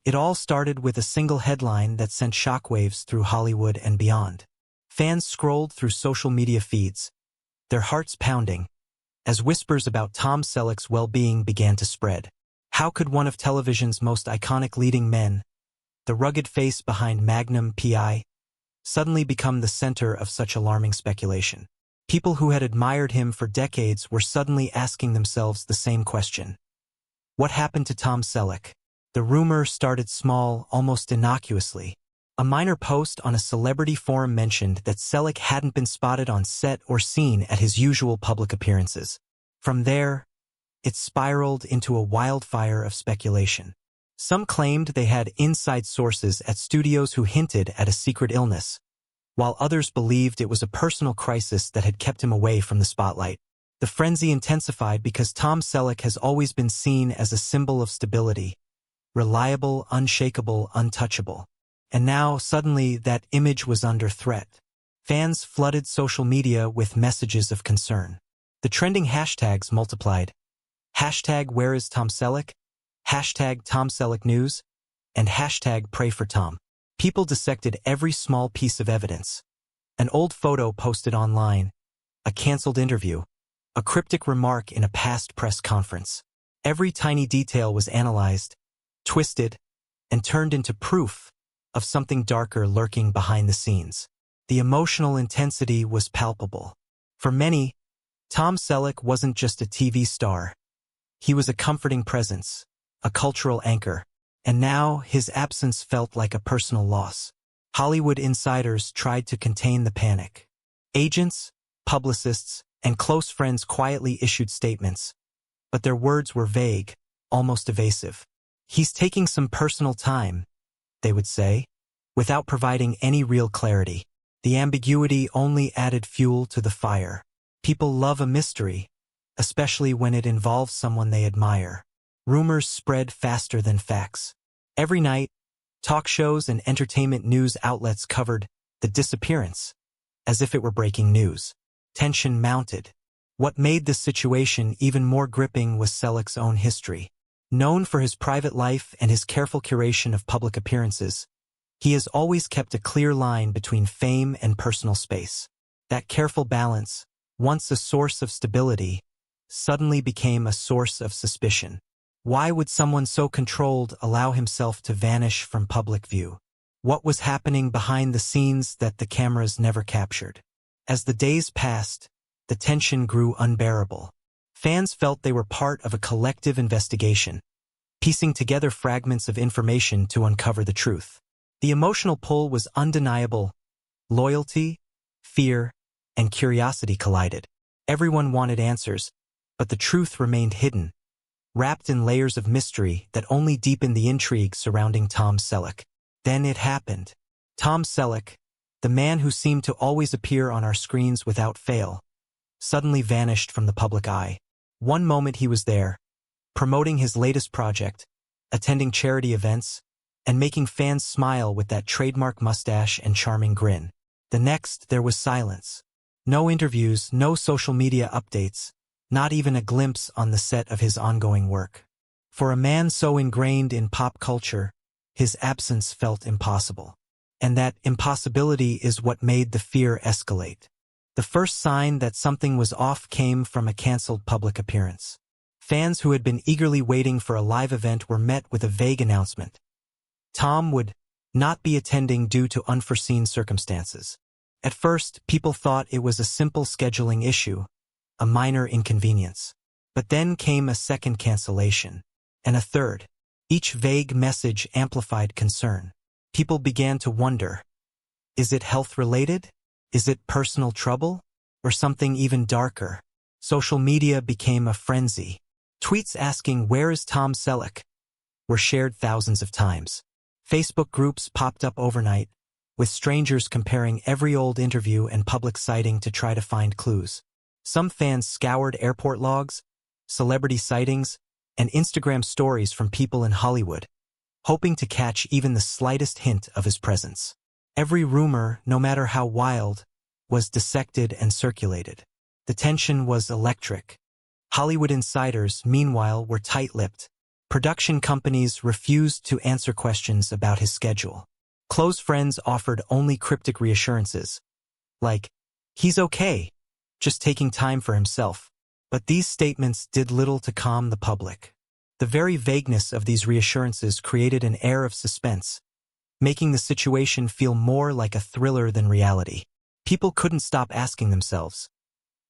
It all started with a single headline that sent shockwaves through Hollywood and beyond. Fans scrolled through social media feeds, their hearts pounding, as whispers about Tom Selleck's well-being began to spread. How could one of television's most iconic leading men, the rugged face behind Magnum P.I., suddenly become the center of such alarming speculation? People who had admired him for decades were suddenly asking themselves the same question. What happened to Tom Selleck? The rumor started small, almost innocuously. A minor post on a celebrity forum mentioned that Selleck hadn't been spotted on set or seen at his usual public appearances. From there, it spiraled into a wildfire of speculation. Some claimed they had inside sources at studios who hinted at a secret illness, while others believed it was a personal crisis that had kept him away from the spotlight. The frenzy intensified because Tom Selleck has always been seen as a symbol of stability, reliable, unshakable, untouchable. And now, suddenly, that image was under threat. Fans flooded social media with messages of concern. The trending hashtags multiplied. Hashtag Where is Tom Selleck? Hashtag Tom Selleck News? And hashtag Pray for Tom. People dissected every small piece of evidence. An old photo posted online, a canceled interview, a cryptic remark in a past press conference. Every tiny detail was analyzed, twisted, and turned into proof of something darker lurking behind the scenes. The emotional intensity was palpable. For many, Tom Selleck wasn't just a TV star. He was a comforting presence, a cultural anchor, and now his absence felt like a personal loss. Hollywood insiders tried to contain the panic. Agents, publicists, and close friends quietly issued statements, but their words were vague, almost evasive. He's taking some personal time, they would say, without providing any real clarity. The ambiguity only added fuel to the fire. People love a mystery, especially when it involves someone they admire. Rumors spread faster than facts. Every night, talk shows and entertainment news outlets covered the disappearance, as if it were breaking news. Tension mounted. What made this situation even more gripping was Selleck's own history. Known for his private life and his careful curation of public appearances, he has always kept a clear line between fame and personal space. That careful balance, once a source of stability, suddenly became a source of suspicion. Why would someone so controlled allow himself to vanish from public view? What was happening behind the scenes that the cameras never captured? As the days passed, the tension grew unbearable. Fans felt they were part of a collective investigation, piecing together fragments of information to uncover the truth. The emotional pull was undeniable. Loyalty, fear, and curiosity collided. Everyone wanted answers, but the truth remained hidden, wrapped in layers of mystery that only deepened the intrigue surrounding Tom Selleck. Then it happened. Tom Selleck, the man who seemed to always appear on our screens without fail, suddenly vanished from the public eye. One moment he was there, promoting his latest project, attending charity events, and making fans smile with that trademark mustache and charming grin. The next, there was silence. No interviews, no social media updates, not even a glimpse on the set of his ongoing work. For a man so ingrained in pop culture, his absence felt impossible. And that impossibility is what made the fear escalate. The first sign that something was off came from a canceled public appearance. Fans who had been eagerly waiting for a live event were met with a vague announcement. Tom would not be attending due to unforeseen circumstances. At first, people thought it was a simple scheduling issue, a minor inconvenience. But then came a second cancellation, and a third. Each vague message amplified concern. People began to wonder, is it health-related? Is it personal trouble? Or something even darker? Social media became a frenzy. Tweets asking, "Where is Tom Selleck?" were shared thousands of times. Facebook groups popped up overnight, with strangers comparing every old interview and public sighting to try to find clues. Some fans scoured airport logs, celebrity sightings, and Instagram stories from people in Hollywood, hoping to catch even the slightest hint of his presence. Every rumor, no matter how wild, was dissected and circulated. The tension was electric. Hollywood insiders, meanwhile, were tight-lipped, Production companies refused to answer questions about his schedule. Close friends offered only cryptic reassurances, like, "He's okay, just taking time for himself." But these statements did little to calm the public. The very vagueness of these reassurances created an air of suspense, making the situation feel more like a thriller than reality. People couldn't stop asking themselves,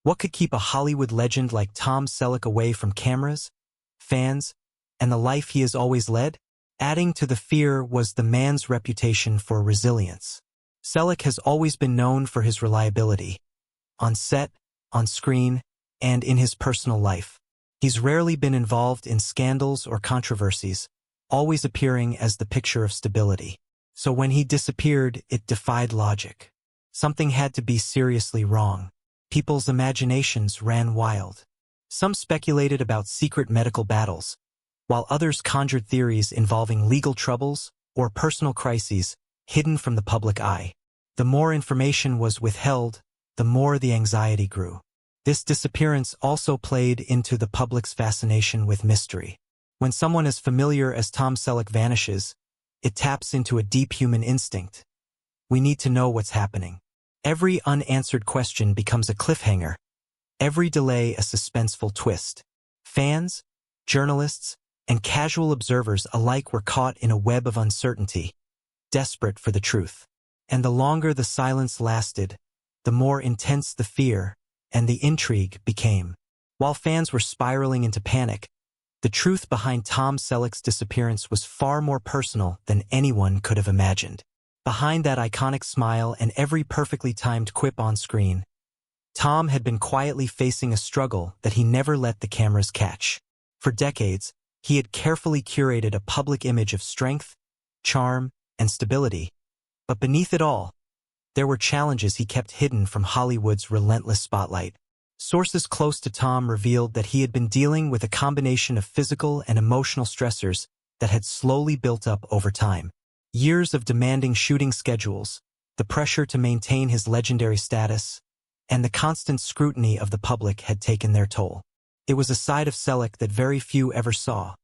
what could keep a Hollywood legend like Tom Selleck away from cameras, fans, and the life he has always led? Adding to the fear was the man's reputation for resilience. Selleck has always been known for his reliability, on set, on screen, and in his personal life. He's rarely been involved in scandals or controversies, always appearing as the picture of stability. So when he disappeared, it defied logic. Something had to be seriously wrong. People's imaginations ran wild. Some speculated about secret medical battles, while others conjured theories involving legal troubles or personal crises hidden from the public eye. The more information was withheld, the more the anxiety grew. This disappearance also played into the public's fascination with mystery. When someone as familiar as Tom Selleck vanishes, it taps into a deep human instinct. We need to know what's happening. Every unanswered question becomes a cliffhanger. Every delay a suspenseful twist. Fans, journalists, and casual observers alike were caught in a web of uncertainty, desperate for the truth. And the longer the silence lasted, the more intense the fear and the intrigue became. While fans were spiraling into panic, the truth behind Tom Selleck's disappearance was far more personal than anyone could have imagined. Behind that iconic smile and every perfectly timed quip on screen, Tom had been quietly facing a struggle that he never let the cameras catch. For decades, he had carefully curated a public image of strength, charm, and stability. But beneath it all, there were challenges he kept hidden from Hollywood's relentless spotlight. Sources close to Tom revealed that he had been dealing with a combination of physical and emotional stressors that had slowly built up over time. Years of demanding shooting schedules, the pressure to maintain his legendary status, and the constant scrutiny of the public had taken their toll. It was a side of Selleck that very few ever saw.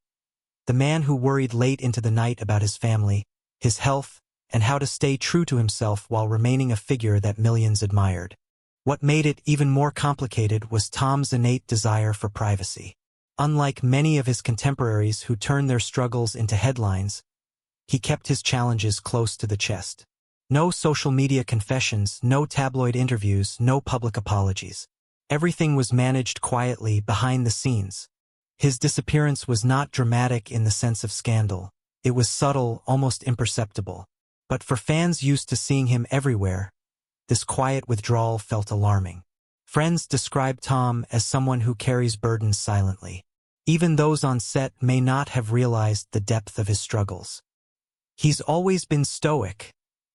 The man who worried late into the night about his family, his health, and how to stay true to himself while remaining a figure that millions admired. What made it even more complicated was Tom's innate desire for privacy. Unlike many of his contemporaries who turned their struggles into headlines, he kept his challenges close to the chest. No social media confessions, no tabloid interviews, no public apologies. Everything was managed quietly behind the scenes. His disappearance was not dramatic in the sense of scandal. It was subtle, almost imperceptible. But for fans used to seeing him everywhere, this quiet withdrawal felt alarming. Friends described Tom as someone who carries burdens silently. Even those on set may not have realized the depth of his struggles. "He's always been stoic,"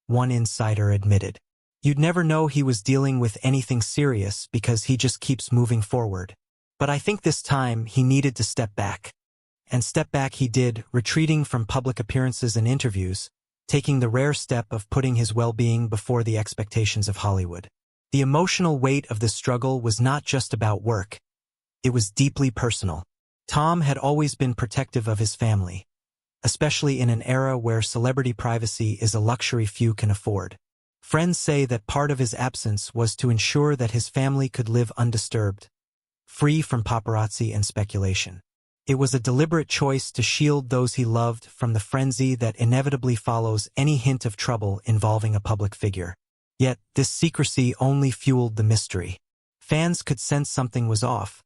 one insider admitted. "You'd never know he was dealing with anything serious because he just keeps moving forward. But I think this time he needed to step back." And step back he did, retreating from public appearances and interviews, taking the rare step of putting his well-being before the expectations of Hollywood. The emotional weight of this struggle was not just about work. It was deeply personal. Tom had always been protective of his family, especially in an era where celebrity privacy is a luxury few can afford. Friends say that part of his absence was to ensure that his family could live undisturbed, free from paparazzi and speculation. It was a deliberate choice to shield those he loved from the frenzy that inevitably follows any hint of trouble involving a public figure. Yet, this secrecy only fueled the mystery. Fans could sense something was off,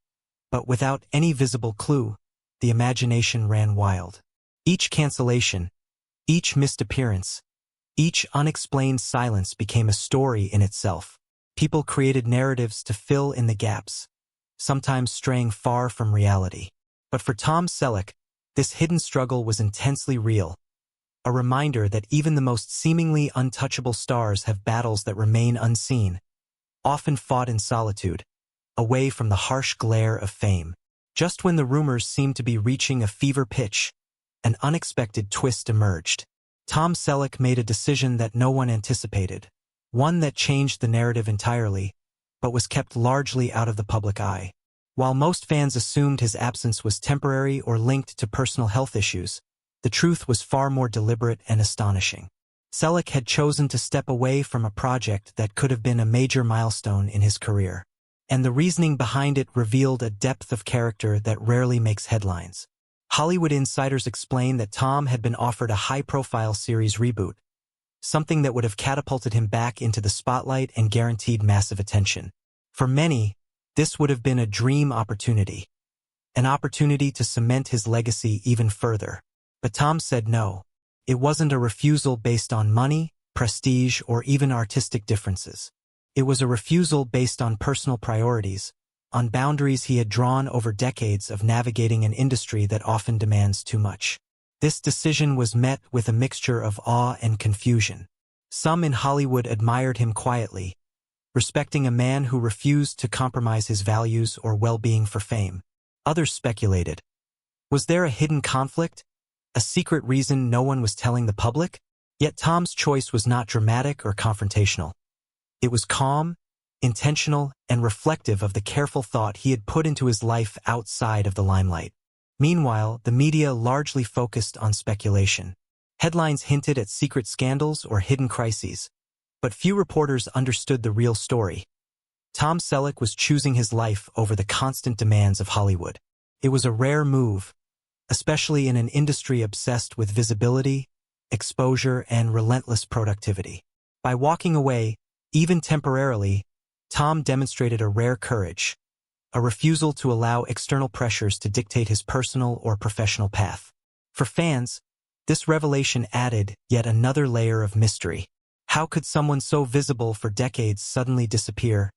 but without any visible clue, the imagination ran wild. Each cancellation, each missed appearance, each unexplained silence became a story in itself. People created narratives to fill in the gaps, sometimes straying far from reality. But for Tom Selleck, this hidden struggle was intensely real, a reminder that even the most seemingly untouchable stars have battles that remain unseen, often fought in solitude, away from the harsh glare of fame. Just when the rumors seemed to be reaching a fever pitch, an unexpected twist emerged. Tom Selleck made a decision that no one anticipated, one that changed the narrative entirely, but was kept largely out of the public eye. While most fans assumed his absence was temporary or linked to personal health issues, the truth was far more deliberate and astonishing. Selleck had chosen to step away from a project that could have been a major milestone in his career, and the reasoning behind it revealed a depth of character that rarely makes headlines. Hollywood insiders explained that Tom had been offered a high-profile series reboot, something that would have catapulted him back into the spotlight and guaranteed massive attention. For many, this would have been a dream opportunity, an opportunity to cement his legacy even further. But Tom said no. It wasn't a refusal based on money, prestige, or even artistic differences. It was a refusal based on personal priorities, on boundaries he had drawn over decades of navigating an industry that often demands too much. This decision was met with a mixture of awe and confusion. Some in Hollywood admired him quietly, respecting a man who refused to compromise his values or well-being for fame. Others speculated. Was there a hidden conflict? A secret reason no one was telling the public? Yet Tom's choice was not dramatic or confrontational. It was calm, intentional, and reflective of the careful thought he had put into his life outside of the limelight. Meanwhile, the media largely focused on speculation. Headlines hinted at secret scandals or hidden crises, but few reporters understood the real story. Tom Selleck was choosing his life over the constant demands of Hollywood. It was a rare move, especially in an industry obsessed with visibility, exposure, and relentless productivity. By walking away, even temporarily, Tom demonstrated a rare courage, a refusal to allow external pressures to dictate his personal or professional path. For fans, this revelation added yet another layer of mystery. How could someone so visible for decades suddenly disappear,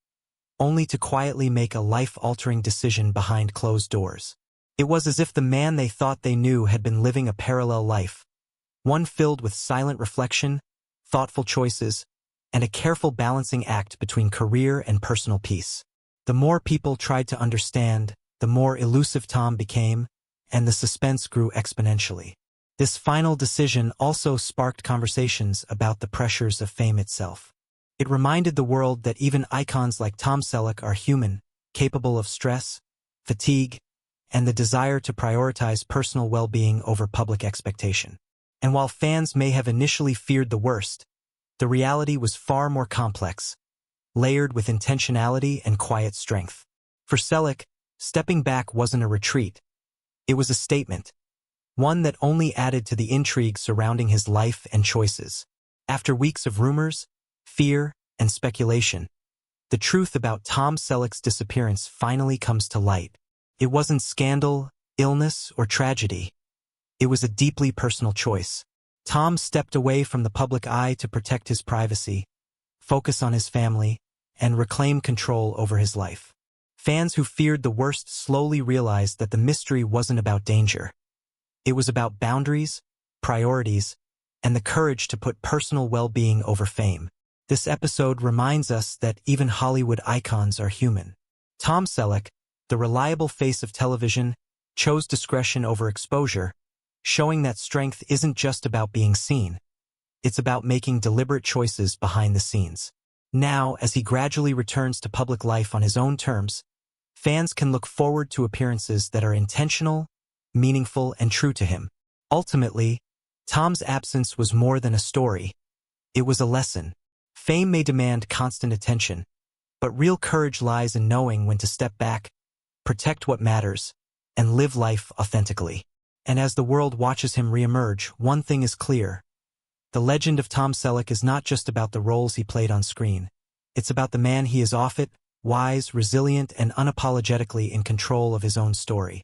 only to quietly make a life-altering decision behind closed doors? It was as if the man they thought they knew had been living a parallel life, one filled with silent reflection, thoughtful choices, and a careful balancing act between career and personal peace. The more people tried to understand, the more elusive Tom became, and the suspense grew exponentially. This final decision also sparked conversations about the pressures of fame itself. It reminded the world that even icons like Tom Selleck are human, capable of stress, fatigue, and the desire to prioritize personal well-being over public expectation. And while fans may have initially feared the worst, the reality was far more complex, layered with intentionality and quiet strength. For Selleck, stepping back wasn't a retreat. It was a statement, one that only added to the intrigue surrounding his life and choices. After weeks of rumors, fear, and speculation, the truth about Tom Selleck's disappearance finally comes to light. It wasn't scandal, illness, or tragedy. It was a deeply personal choice. Tom stepped away from the public eye to protect his privacy, focus on his family, and reclaim control over his life. Fans who feared the worst slowly realized that the mystery wasn't about danger. It was about boundaries, priorities, and the courage to put personal well-being over fame. This episode reminds us that even Hollywood icons are human. Tom Selleck, the reliable face of television, chose discretion over exposure, showing that strength isn't just about being seen. It's about making deliberate choices behind the scenes. Now, as he gradually returns to public life on his own terms, fans can look forward to appearances that are intentional, meaningful, and true to him. Ultimately, Tom's absence was more than a story. It was a lesson. Fame may demand constant attention, but real courage lies in knowing when to step back, protect what matters, and live life authentically. And as the world watches him reemerge, one thing is clear. The legend of Tom Selleck is not just about the roles he played on screen. It's about the man he is off it, wise, resilient, and unapologetically in control of his own story.